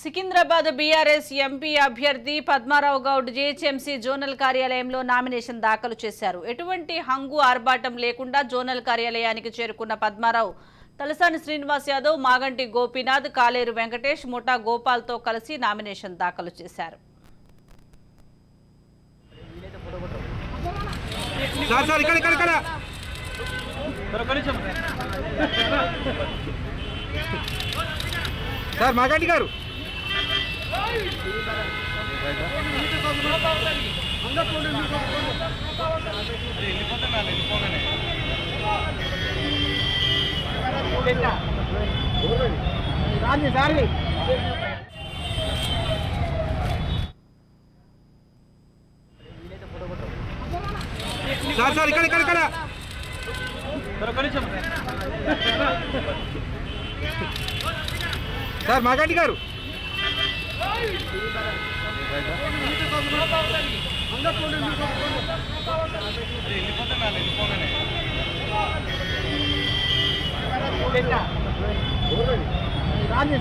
Secunderabad BRS MP అభ్యర్థి Padmarao Goud GHMC zonal కార్యాలయంలో nomination దాఖలు చేశారు. ఎటువంటి హంగు ఆర్భాటం లేకుండా జోనల్ కార్యాలయానికి చేరుకున్న పద్మారావు తలసాని శ్రీనివాస్ యాదవ్, మాగంటి గోపీనాథ్, కాలేరు వెంకటేష్, ముఠా గోపాల్తో కలిసి నామినేషన్ దాఖలు చేశారు. మాగంటి గారు సార్ ఇక్కడ సార్ మాగంటి గారు రాజీ